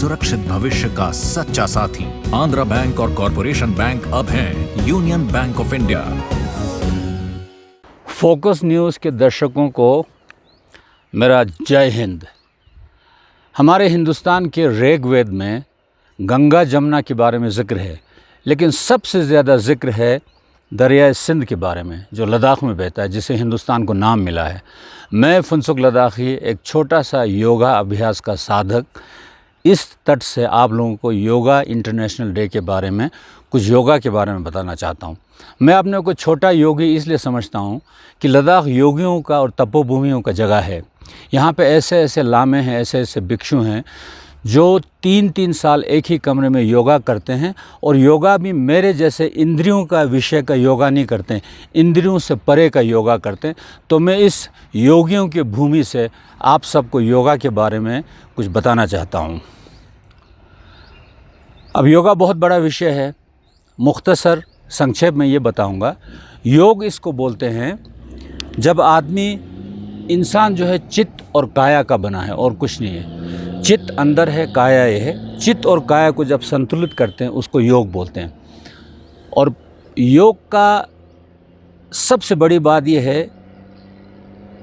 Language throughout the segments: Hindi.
सुरक्षित भविष्य का सच्चा साथी। आंध्रा बैंक और कॉरपोरेशन बैंक अब हैं union bank of India. Focus news के दर्शकों को मेरा जय हिंद। हमारे हिंदुस्तान के ऋग्वेद में गंगा जमुना के बारे में ज़िक्र है, लेकिन सबसे ज़्यादा ज़िक्र है दरियाए सिंध के बारे में, जो लद्दाख में बहता है, जिसे हिंदुस्तान को नाम मिला है। मैं फुनसुक लद्दाखी, एक छोटा सा योगा अभ्यास का साधक, इस तट से आप लोगों को योगा इंटरनेशनल डे के बारे में, कुछ योगा के बारे में बताना चाहता हूँ। मैं अपने को छोटा योगी इसलिए समझता हूँ कि लद्दाख योगियों का और तपोभूमियों का जगह है। यहाँ पे ऐसे ऐसे लामे हैं, ऐसे ऐसे भिक्षु हैं जो 3-3 साल एक ही कमरे में योगा करते हैं, और योगा भी मेरे जैसे इंद्रियों का विषय का योगा नहीं करते हैं, इंद्रियों से परे का योगा करते हैं। तो मैं इस योगियों की भूमि से आप सबको योगा के बारे में कुछ बताना चाहता हूँ। अब योगा बहुत बड़ा विषय है, मुख्तसर संक्षेप में ये बताऊँगा। योग इसको बोलते हैं जब आदमी, इंसान जो है चित्त और काया का बना है और कुछ नहीं है। चित्त अंदर है, काया ये है। चित्त और काया को जब संतुलित करते हैं उसको योग बोलते हैं। और योग का सबसे बड़ी बात यह है,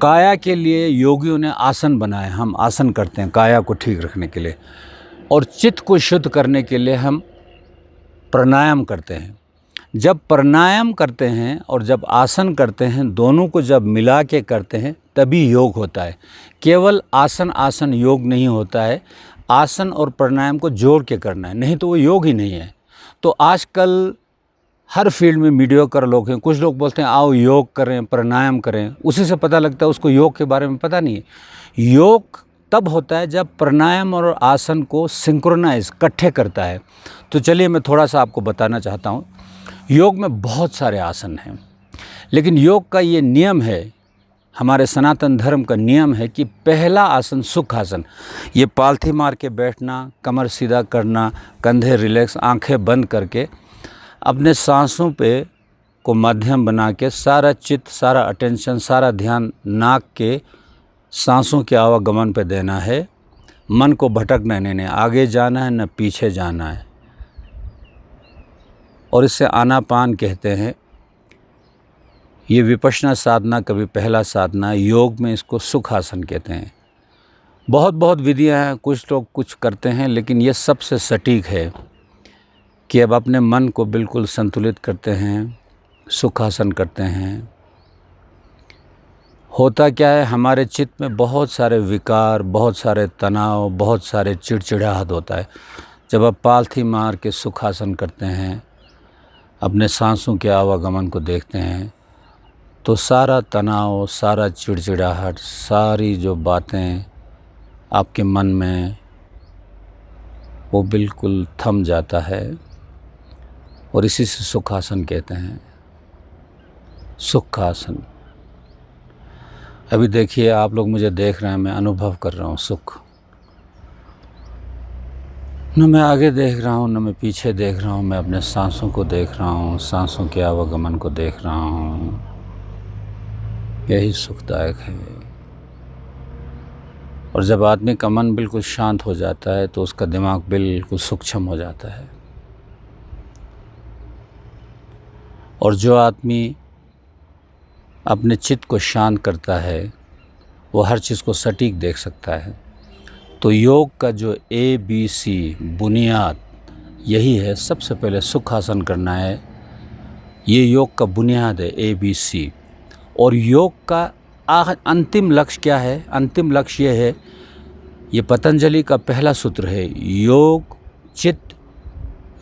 काया के लिए योगियों ने आसन बनाए, हम आसन करते हैं काया को ठीक रखने के लिए, और चित्त को शुद्ध करने के लिए हम प्राणायाम करते हैं। जब प्राणायाम करते हैं और जब आसन करते हैं, दोनों को जब मिला के करते हैं तभी योग होता है। केवल आसन योग नहीं होता है, आसन और प्राणायाम को जोड़ के करना है, नहीं तो वो योग ही नहीं है। तो आजकल हर फील्ड में मीडियोकर लोग हैं। कुछ लोग बोलते हैं आओ योग करें, प्राणायाम करें, उसी से पता लगता है उसको योग के बारे में पता नहीं है। योग तब होता है जब प्राणायाम और आसन को सिंक्रोनाइज, इकट्ठे करता है। तो चलिए मैं थोड़ा सा आपको बताना चाहता हूँ। योग में बहुत सारे आसन हैं, लेकिन योग का ये नियम है, हमारे सनातन धर्म का नियम है कि पहला आसन सुखासन, ये पालथी मार के बैठना, कमर सीधा करना, कंधे रिलैक्स, आंखें बंद करके अपने सांसों पे को माध्यम बना के सारा चित्त, सारा अटेंशन, सारा ध्यान नाक के सांसों के आवागमन पे देना है। मन को भटकना नहीं, आगे जाना है न पीछे जाना है, और इसे आनापान कहते हैं। ये विपश्यना साधना का भी पहला साधना, योग में इसको सुखासन कहते हैं। बहुत विधियां हैं, कुछ लोग कुछ करते हैं, लेकिन ये सबसे सटीक है कि अब अपने मन को बिल्कुल संतुलित करते हैं, सुखासन करते हैं। होता क्या है, हमारे चित्त में बहुत सारे विकार, बहुत सारे तनाव, बहुत सारे चिड़चिड़ाहट होता है। जब आप पालथी मार के सुखासन करते हैं, अपने सांसों के आवागमन को देखते हैं, तो सारा तनाव, सारा चिड़चिड़ाहट, सारी जो बातें आपके मन में, वो बिल्कुल थम जाता है, और इसी से सुखासन कहते हैं। सुखासन। अभी देखिए, आप लोग मुझे देख रहे हैं, मैं अनुभव कर रहा हूँ सुख। न मैं आगे देख रहा हूँ, न मैं पीछे देख रहा हूँ, मैं अपने सांसों को देख रहा हूँ, सांसों के आवागमन को देख रहा हूँ। यही सुखदायक है। और जब आदमी का मन बिल्कुल शांत हो जाता है तो उसका दिमाग बिल्कुल सूक्ष्म हो जाता है। और जो आदमी अपने चित्त को शांत करता है, वो हर चीज़ को सटीक देख सकता है। तो योग का जो ABC बुनियाद यही है। सबसे पहले सुखासन करना है, ये योग का बुनियाद है, ABC। और योग का अंतिम लक्ष्य क्या है? अंतिम लक्ष्य ये है, ये पतंजलि का पहला सूत्र है, योग चित्त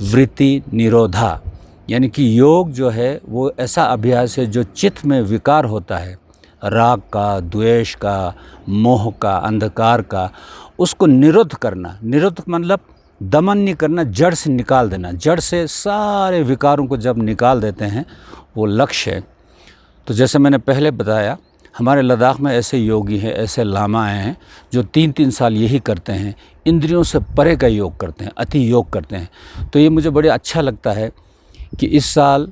वृत्ति निरोधा। यानी कि योग जो है वो ऐसा अभ्यास है जो चित्त में विकार होता है, राग का, द्वेष का, मोह का, अंधकार का, उसको निरुद्ध करना। निरुद्ध मतलब दमन नहीं करना, जड़ से निकाल देना। जड़ से सारे विकारों को जब निकाल देते हैं, वो लक्ष्य है। तो जैसे मैंने पहले बताया, हमारे लद्दाख में ऐसे योगी हैं, ऐसे लामा हैं जो 3-3 साल यही करते हैं, इंद्रियों से परे का योग करते हैं, अति योग करते हैं। तो ये मुझे बड़े अच्छा लगता है कि इस साल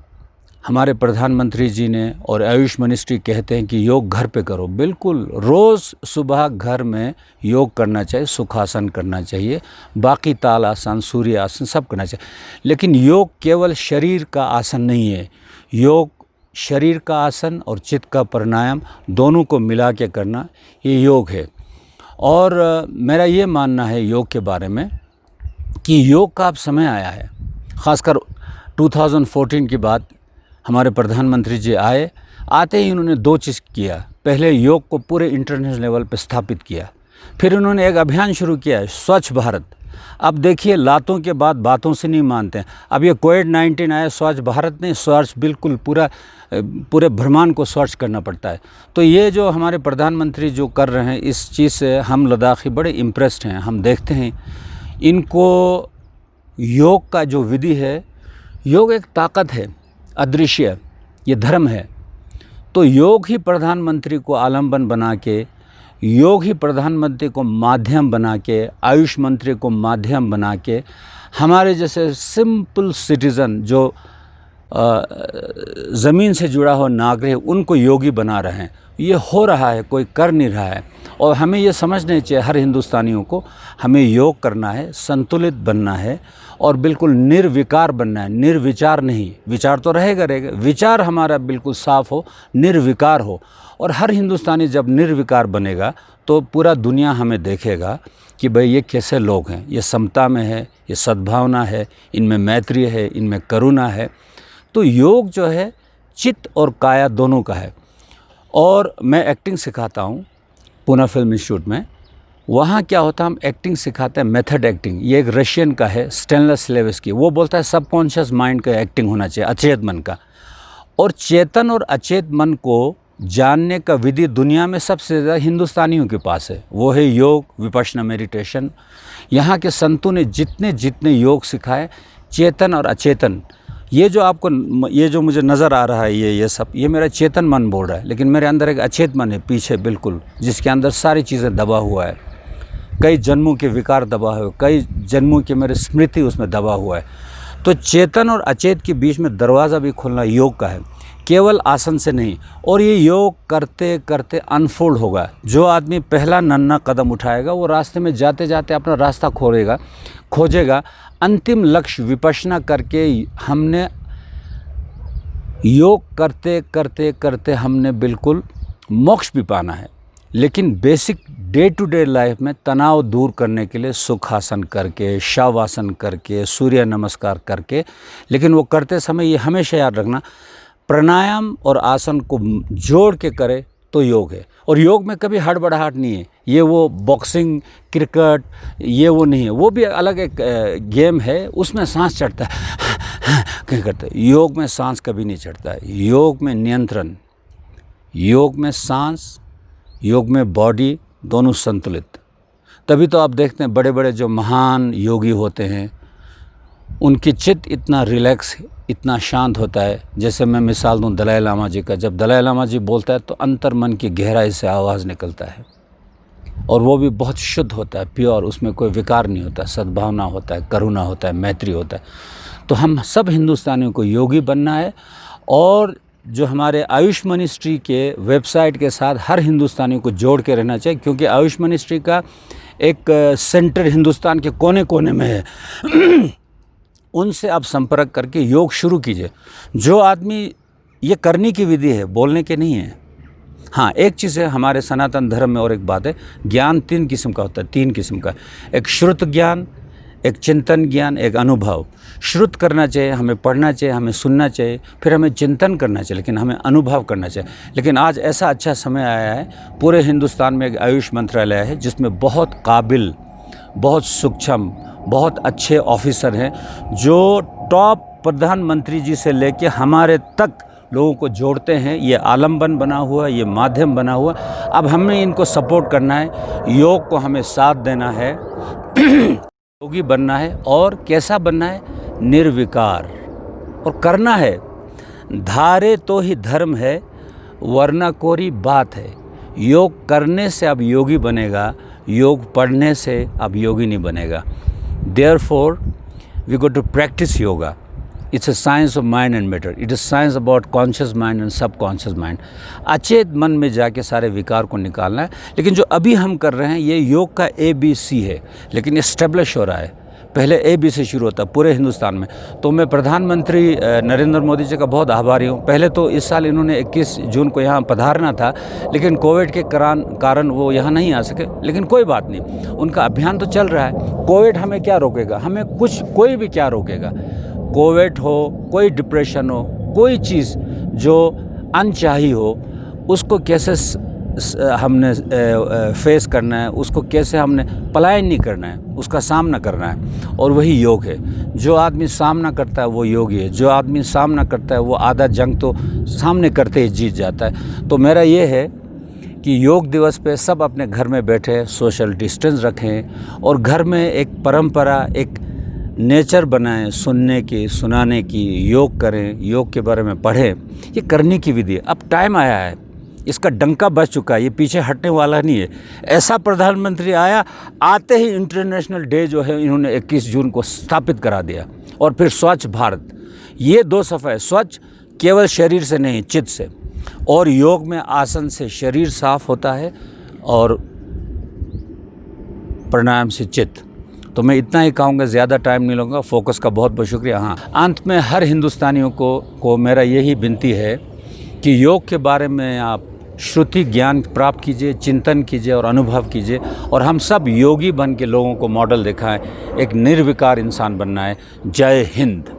हमारे प्रधानमंत्री जी ने और आयुष मिनिस्ट्री कहते हैं कि योग घर पे करो। बिल्कुल, रोज़ सुबह घर में योग करना चाहिए, सुखासन करना चाहिए, बाकी ताल आसन, सूर्य आसन सब करना चाहिए। लेकिन योग केवल शरीर का आसन नहीं है। योग शरीर का आसन और चित्त का प्राणायाम दोनों को मिला के करना, ये योग है। और मेरा ये मानना है योग के बारे में कि योग का अब समय आया है। ख़ासकर 2014 के बाद हमारे प्रधानमंत्री जी आते ही उन्होंने दो चीज़ किया। पहले योग को पूरे इंटरनेशनल लेवल पर स्थापित किया, फिर उन्होंने एक अभियान शुरू किया है, स्वच्छ भारत। अब देखिए, लातों के बाद बातों से नहीं मानते हैं। अब ये कोविड-19 आया, स्वच्छ भारत नहीं, स्वच्छ बिल्कुल पूरे ब्रह्मांड को स्वच्छ करना पड़ता है। तो ये जो हमारे प्रधानमंत्री जो कर रहे हैं, इस चीज़ से हम लद्दाखी बड़े इम्प्रेस्ड हैं। हम देखते हैं इनको योग का जो विधि है, योग एक ताकत है, अदृश्य, ये धर्म है। तो योग ही प्रधानमंत्री को आलम्बन बना के, योग ही प्रधानमंत्री को माध्यम बना के, आयुष मंत्री को माध्यम बना के हमारे जैसे सिंपल सिटीज़न जो ज़मीन से जुड़ा हो नागरिक, उनको योगी बना रहे हैं। ये हो रहा है, कोई कर नहीं रहा है। और हमें ये समझना चाहिए, हर हिंदुस्तानियों को, हमें योग करना है, संतुलित बनना है और बिल्कुल निर्विकार बनना है, निर्विचार नहीं। विचार तो रहेगा, विचार हमारा बिल्कुल साफ़ हो, निर्विकार हो। और हर हिंदुस्तानी जब निर्विकार बनेगा तो पूरा दुनिया हमें देखेगा कि भाई ये कैसे लोग हैं, ये समता में है, ये सद्भावना है, इनमें मैत्री है, इनमें करुणा है। तो योग जो है चित्त और काया दोनों का है। और मैं एक्टिंग सिखाता हूँ पूना फिल्म इंस्टीट्यूट में। वहाँ क्या होता है, हम एक्टिंग सिखाते हैं, मेथड एक्टिंग। ये एक रशियन का है, स्टेनलेस की। वो बोलता है सबकॉन्शियस माइंड का एक्टिंग होना चाहिए, अचेत मन का। और चेतन और अचेत मन को जानने का विधि दुनिया में सबसे ज़्यादा हिंदुस्तानियों के पास है, वो है योग, विपश्यना मेडिटेशन। यहाँ के संतों ने जितने योग सिखाए, चेतन और अचेतन, ये जो मुझे नज़र आ रहा है, ये सब, ये मेरा चेतन मन बोल रहा है। लेकिन मेरे अंदर एक अचेत मन है पीछे बिल्कुल, जिसके अंदर सारी चीज़ें दबा हुआ है। कई जन्मों के विकार दबा हुए, कई जन्मों की मेरी स्मृति उसमें दबा हुआ है। तो चेतन और अचेत के बीच में दरवाज़ा भी खोलना योग का है, केवल आसन से नहीं। और ये योग करते करते अनफोल्ड होगा। जो आदमी पहला नन्हा कदम उठाएगा, वो रास्ते में जाते जाते अपना रास्ता खोजेगा। अंतिम लक्ष्य विपश्यना करके हमने योग करते करते करते हमने बिल्कुल मोक्ष भी पाना है। लेकिन basic day to day life में तनाव दूर करने के लिए सुखासन करके, शवासन करके, सूर्य नमस्कार करके, लेकिन वो करते समय ये हमेशा याद रखना, प्राणायाम और आसन को जोड़ के करे तो योग है। और योग में कभी हड़बड़ाहट नहीं है। ये वो बॉक्सिंग, क्रिकेट, ये वो नहीं है। वो भी अलग एक गेम है, उसमें सांस चढ़ता है, क्या करता है। योग में सांस कभी नहीं चढ़ता है। योग में नियंत्रण, योग में सांस, योग में बॉडी, दोनों संतुलित। तभी तो आप देखते हैं बड़े बड़े जो महान योगी होते हैं, उनकी चित्त इतना रिलैक्स, इतना शांत होता है। जैसे मैं मिसाल दूं दलाई लामा जी का, जब दलाई लामा जी बोलता है तो अंतर मन की गहराई से आवाज़ निकलता है, और वो भी बहुत शुद्ध होता है, प्योर, उसमें कोई विकार नहीं होता, सद्भावना होता है, करुणा होता है, मैत्री होता है। तो हम सब हिंदुस्तानियों को योगी बनना है। और जो हमारे आयुष मिनिस्ट्री के वेबसाइट के साथ हर हिंदुस्तानी को जोड़ के रहना चाहिए, क्योंकि आयुष मिनिस्ट्री का एक सेंटर हिंदुस्तान के कोने कोने में है। उनसे आप संपर्क करके योग शुरू कीजिए। जो आदमी, ये करने की विधि है, बोलने के नहीं है। हाँ, एक चीज़ है हमारे सनातन धर्म में, और एक बात है, ज्ञान 3 किस्म का होता है, 3 किस्म का। एक श्रुत ज्ञान, एक चिंतन ज्ञान, एक अनुभव। श्रुत करना चाहिए, हमें पढ़ना चाहिए, हमें सुनना चाहिए, फिर हमें चिंतन करना चाहिए, लेकिन हमें अनुभव करना चाहिए। लेकिन आज ऐसा अच्छा समय आया है, पूरे हिंदुस्तान में एक आयुष मंत्रालय है जिसमें बहुत काबिल, बहुत सूक्ष्म, बहुत अच्छे ऑफिसर हैं, जो टॉप प्रधानमंत्री जी से लेके हमारे तक लोगों को जोड़ते हैं। ये आलम्बन बना हुआ, ये माध्यम बना हुआ। अब हमें इनको सपोर्ट करना है, योग को हमें साथ देना है, योगी बनना है। और कैसा बनना है? निर्विकार। और करना है, धारे तो ही धर्म है, वरना कोरी बात है। योग करने से अब योगी बनेगा, योग पढ़ने से अब योगी नहीं बनेगा। Therefore, we got to practice yoga. It's a science of mind and matter, it is science about conscious mind and subconscious mind. अचेत मन में जाके सारे विकार को निकालना है। लेकिन जो अभी हम कर रहे हैं ये योग का ABC है, लेकिन इस्टेब्लिश हो रहा है। पहले A B से शुरू होता पूरे हिंदुस्तान में। तो मैं प्रधानमंत्री नरेंद्र मोदी जी का बहुत आभारी हूँ। पहले तो इस साल इन्होंने 21 जून को यहाँ पधारना था, लेकिन कोविड के कारण वो यहाँ नहीं आ सके। लेकिन कोई बात नहीं, उनका अभियान तो चल रहा है। कोविड हमें क्या रोकेगा? हमें कोई भी क्या रोकेगा? कोविड हो, कोई डिप्रेशन हो, कोई चीज़ जो अनचाही हो, उसको कैसे हमने फेस करना है, उसको कैसे हमने पलायन नहीं करना है, उसका सामना करना है। और वही योग है। जो आदमी सामना करता है वो योगी है। जो आदमी सामना करता है वो आधा जंग तो सामने करते ही जीत जाता है। तो मेरा ये है कि योग दिवस पे सब अपने घर में बैठे सोशल डिस्टेंस रखें और घर में एक परंपरा, एक नेचर बनाएं, सुनने की, सुनाने की, योग करें, योग के बारे में पढ़ें। ये करने की विधि है। अब टाइम आया है, इसका डंका बज चुका है, ये पीछे हटने वाला नहीं है। ऐसा प्रधानमंत्री आया, आते ही इंटरनेशनल डे जो है इन्होंने 21 जून को स्थापित करा दिया। और फिर स्वच्छ भारत, ये 2 सफ़ा है। स्वच्छ केवल शरीर से नहीं, चित्त से। और योग में आसन से शरीर साफ होता है और प्राणायाम से चित्त। तो मैं इतना ही कहूँगा, ज़्यादा टाइम नहीं लूँगा। फोकस का बहुत बहुत शुक्रिया। हाँ, अंत में हर हिंदुस्तानियों को मेरा यही विनती है कि योग के बारे में आप श्रुति ज्ञान प्राप्त कीजिए, चिंतन कीजिए और अनुभव कीजिए। और हम सब योगी बन के लोगों को मॉडल दिखाएं। एक निर्विकार इंसान बनना है। जय हिंद।